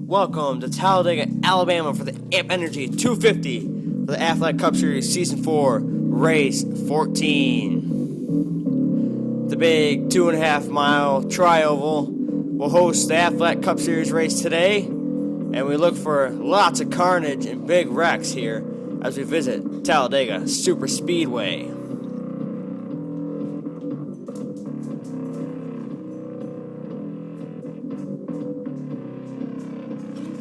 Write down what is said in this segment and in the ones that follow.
Welcome to Talladega, Alabama for the Amp Energy 250 for the Athletic Cup Series Season 4, Race 14. The big 2.5 mile trioval will host the Athletic Cup Series race today, and we look for lots of carnage and big wrecks here as we visit Talladega Super Speedway.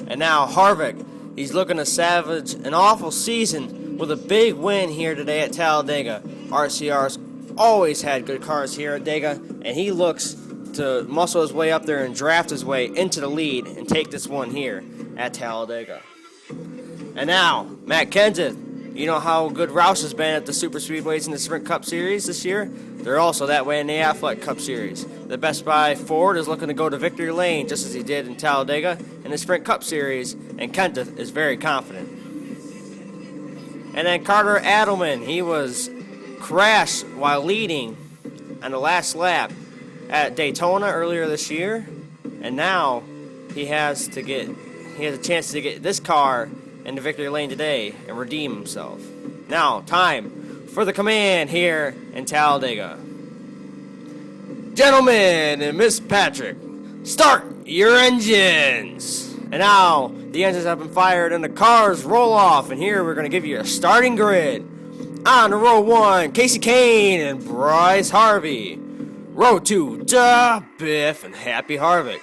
And now Harvick, he's looking to salvage an awful season with a big win here today at Talladega. RCR's always had good cars here at Dega, and he looks to muscle his way up there and draft his way into the lead and take this one here at Talladega. And now, Matt Kenseth. You know how good Roush has been at the Super Speedways in the Sprint Cup Series this year? They're also that way in the Athletic Cup Series. The Best Buy Ford is looking to go to victory lane just as he did in Talladega in the Sprint Cup Series, and Kenseth is very confident. And then Carter Adelman, he was crashed while leading on the last lap at Daytona earlier this year, and now he has a chance to get this car in the victory lane today and redeem himself. Now, time for the command here in Talladega. Gentlemen and Miss Patrick, start your engines! And now, the engines have been fired and the cars roll off, and here we're going to give you a starting grid. On to row 1, Casey Kane and Brice Harvey. Row 2, Biff and Happy Harvick.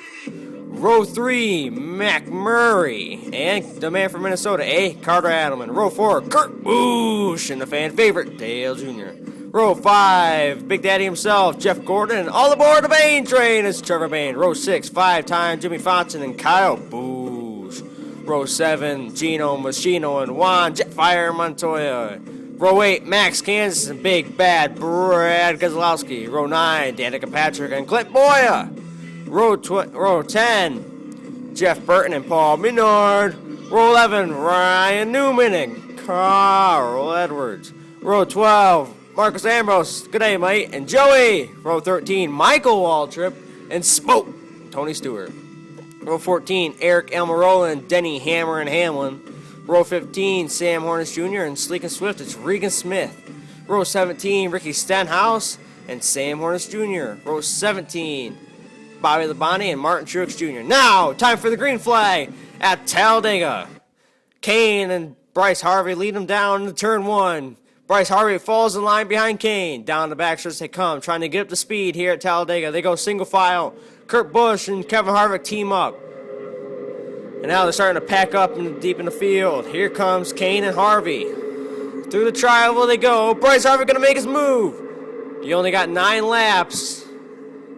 Row 3, McMurray and the man from Minnesota, Carter Adelman. Row 4, Kurt Busch and the fan favorite, Dale Jr. Row 5, Big Daddy himself, Jeff Gordon, and all aboard the Bain train is Trevor Bayne. Row 6, 5-time Jimmy Fonson and Kyle Busch. Row 7, Gino Machino and Juan Jetfire Montoya. Row 8, Max Kansas and Big Bad Brad Keselowski. Row 9, Danica Patrick and Clint Boya. Row 10, Jeff Burton and Paul Menard. Row 11, Ryan Newman and Carl Edwards. Row 12, Marcus Ambrose, good day, mate, and Joey. Row 13, Michael Waltrip and Smoke, Tony Stewart. Row 14, Eric Almirola and Denny Hammer and Hamlin. Row 15, Sam Hornish Jr. and Sleek and Swift, it's Regan Smith. Row 17, Ricky Stenhouse and Sam Hornish Jr. Row 17, Bobby Labonte and Martin Truex Jr. Now, time for the green flag at Talladega. Kane and Brice Harvey lead them down to turn 1. Brice Harvey falls in line behind Kane. Down the backstretch they come, trying to get up to speed here at Talladega. They go single file. Kurt Busch and Kevin Harvick team up. And now they're starting to pack up deep in the field. Here comes Kane and Harvey. Through the trioval they go. Brice Harvey going to make his move. He only got 9 laps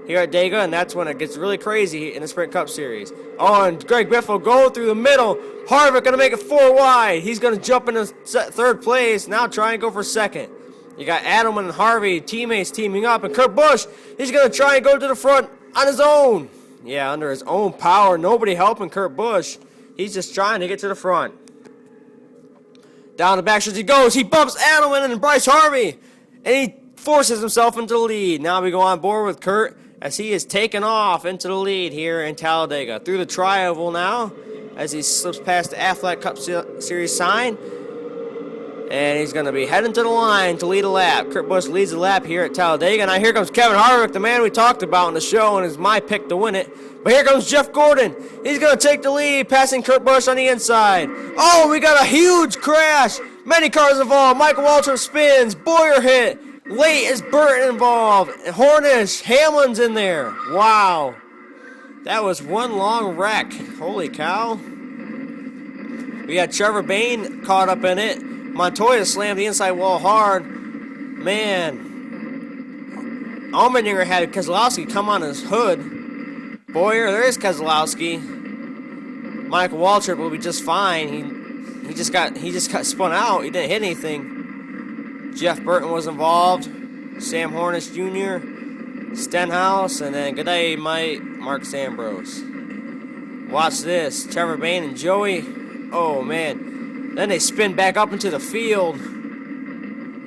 here at Dega, and that's when it gets really crazy in the Sprint Cup Series. Oh, and Greg Biff will go through the middle. Harvick going to make it 4 wide. He's going to jump into third place. Now try and go for second. You got Adelman and Harvey, teammates teaming up, and Kurt Busch, he's going to try and go to the front on his own. Yeah, under his own power. Nobody helping Kurt Busch. He's just trying to get to the front. Down the backstretch he goes. He bumps Adelman and Brice Harvey, and he forces himself into the lead. Now we go on board with Kurt as he is taken off into the lead here in Talladega. Through the trioval now as he slips past the Athletic Cup Series sign. And he's going to be heading to the line to lead a lap. Kurt Busch leads the lap here at Talladega. Now here comes Kevin Harvick, the man we talked about in the show, and is my pick to win it. But here comes Jeff Gordon. He's going to take the lead, passing Kurt Busch on the inside. Oh, we got a huge crash. Many cars involved. Michael Waltrip spins. Boyer hit. Late is Burton involved. Hornish, Hamlin's in there. Wow. That was one long wreck. Holy cow. We had Trevor Bayne caught up in it. Montoya slammed the inside wall hard. Man. Allmendinger had Keselowski come on his hood. Boyer, there is Keselowski. Michael Waltrip will be just fine. He just got spun out. He didn't hit anything. Jeff Burton was involved. Sam Hornish Jr., Stenhouse, and then good day, Marcus Ambrose. Watch this. Trevor Bayne and Joey. Oh, man. Then they spin back up into the field.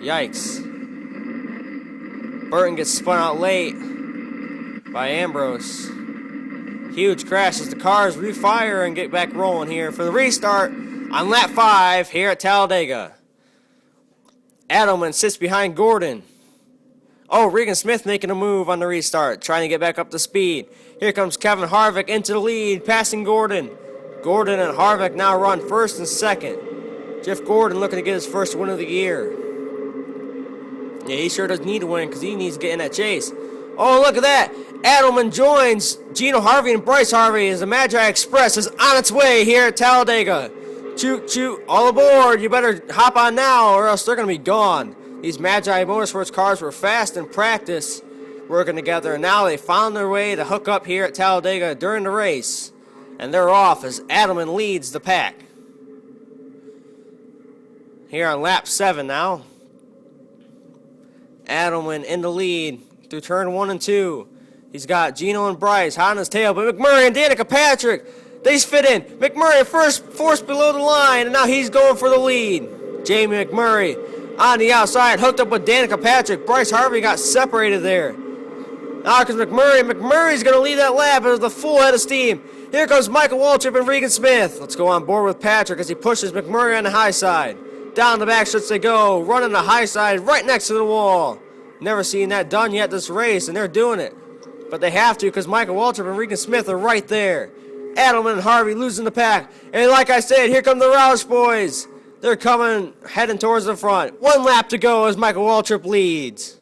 Yikes. Burton gets spun out late by Ambrose. Huge crash as the cars refire and get back rolling here for the restart on lap 5 here at Talladega. Edelman sits behind Gordon. Oh, Regan Smith making a move on the restart, trying to get back up to speed. Here comes Kevin Harvick into the lead, passing Gordon. Gordon and Harvick now run first and second. Jeff Gordon looking to get his first win of the year. Yeah, he sure does need to win because he needs to get in that chase. Oh, look at that. Edelman joins Gino Harvey and Brice Harvey as the Magi Express is on its way here at Talladega. Choo choo, all aboard. You better hop on now or else they're going to be gone. These Magi Motorsports cars were fast in practice, working together, and now they found their way to hook up here at Talladega during the race. And they're off as Edelman leads the pack. Here on lap 7 now. Edelman in the lead through turn 1 and 2. He's got Gino and Brice hot on his tail, but McMurray and Danica Patrick, they fit in. McMurray first forced below the line, and now he's going for the lead. Jamie McMurray on the outside, hooked up with Danica Patrick. Brice Harvey got separated there. Now comes McMurray. McMurray's going to lead that lap with a full head of steam. Here comes Michael Waltrip and Regan Smith. Let's go on board with Patrick as he pushes McMurray on the high side. Down the back stretch they go, running the high side right next to the wall. Never seen that done yet this race, and they're doing it. But they have to because Michael Waltrip and Regan Smith are right there. Edelman and Harvey losing the pack. And like I said, here come the Roush boys. They're coming, heading towards the front. 1 lap to go as Michael Waltrip leads.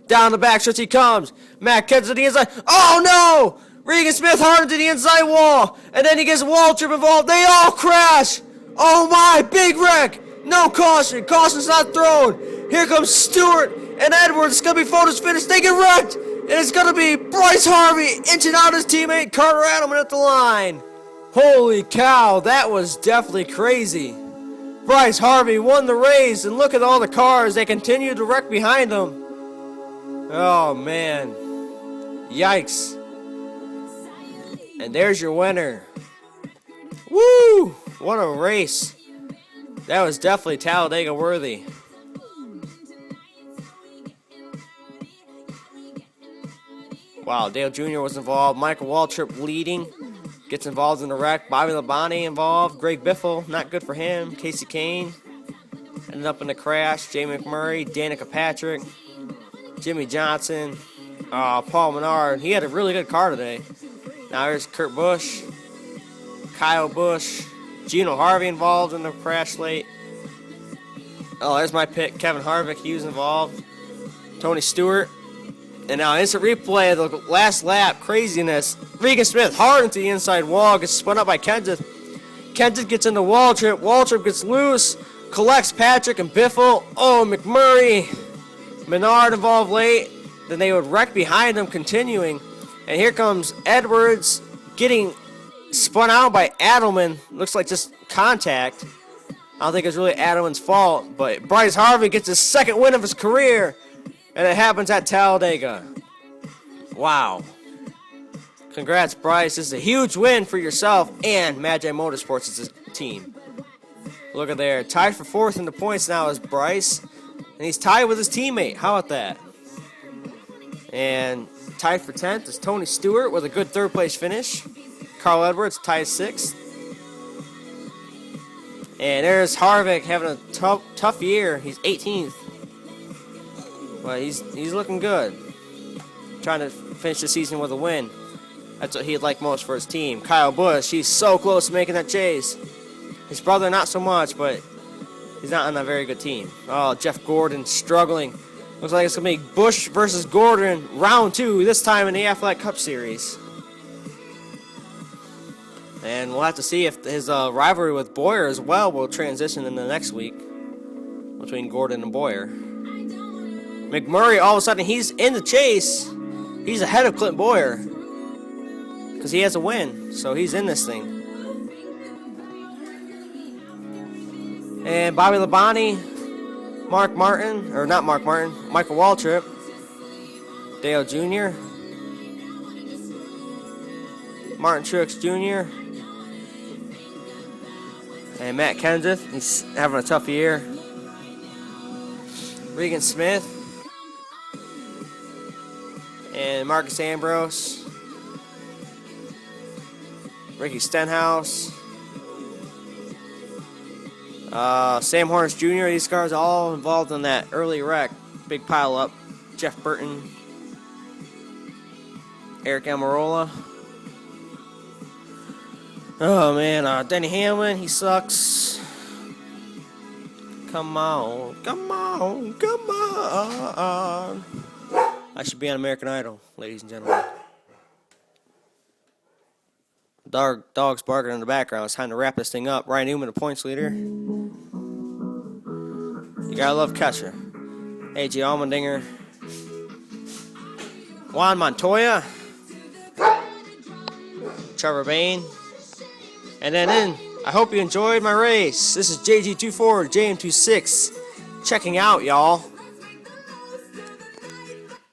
Down the back stretch he comes. Matt Kenseth to the inside. Oh no! Regan Smith hard to the inside wall. And then he gets Waltrip involved. They all crash. Oh my, big wreck. No caution. Caution's not thrown. Here comes Stewart and Edwards. It's going to be photos finish. They get wrecked. And it's going to be Brice Harvey inching out his teammate Carter Edelman at the line. Holy cow, that was definitely crazy. Brice Harvey won the race, and look at all the cars. They continue to wreck behind him. Oh, man. Yikes. And there's your winner. Woo! What a race. That was definitely Talladega worthy. Wow, Dale Jr. was involved. Michael Waltrip leading. Gets involved in the wreck. Bobby Labonte involved. Greg Biffle, not good for him. Casey Kane ended up in the crash. Jay McMurray, Danica Patrick, Jimmy Johnson, Paul Menard. He had a really good car today. Now here's Kurt Busch, Kyle Busch, Gino Harvey involved in the crash late. Oh, there's my pick. Kevin Harvick, he was involved. Tony Stewart. And now instant replay of the last lap. Craziness. Regan Smith hard into the inside wall. Gets spun up by Kenseth. Kenseth gets into Waltrip. Waltrip gets loose. Collects Patrick and Biffle. Oh, McMurray. Menard involved late. Then they would wreck behind him continuing. And here comes Edwards getting spun out by Edelman. Looks like just contact. I don't think it's really Edelman's fault. But Brice Harvey gets his second win of his career. And it happens at Talladega. Wow. Congrats, Brice. This is a huge win for yourself and Magi Motorsports as a team. Look at there. Tied for 4th in the points now is Brice. And he's tied with his teammate. How about that? And tied for 10th is Tony Stewart with a good 3rd place finish. Carl Edwards tied 6th. And there's Harvick having a tough year. He's 18th. But he's looking good. Trying to finish the season with a win. That's what he'd like most for his team. Kyle Busch, he's so close to making that chase. His brother, not so much, but he's not on a very good team. Oh, Jeff Gordon struggling. Looks like it's going to be Busch versus Gordon, round 2, this time in the Athletic Cup Series. And we'll have to see if his rivalry with Boyer as well will transition in the next week between Gordon and Boyer. McMurray, all of a sudden, he's in the chase. He's ahead of Clint Boyer because he has a win, so he's in this thing. And Bobby Labonte, Michael Waltrip, Dale Jr., Martin Truex Jr., and Matt Kenseth. He's having a tough year. Regan Smith. And Marcus Ambrose. Ricky Stenhouse, Sam Hornish Jr. These cars all involved in that early wreck. Big pile up. Jeff Burton, Eric Almirola. Oh man, Denny Hamlin, he sucks. Come on, come on, come on. I should be on American Idol, ladies and gentlemen. Dog's barking in the background. It's time to wrap this thing up. Ryan Newman, the points leader. You gotta love Kesha. AJ Allmendinger. Juan Montoya. Trevor Bayne. And then I hope you enjoyed my race. This is JG24, JM26. Checking out, y'all.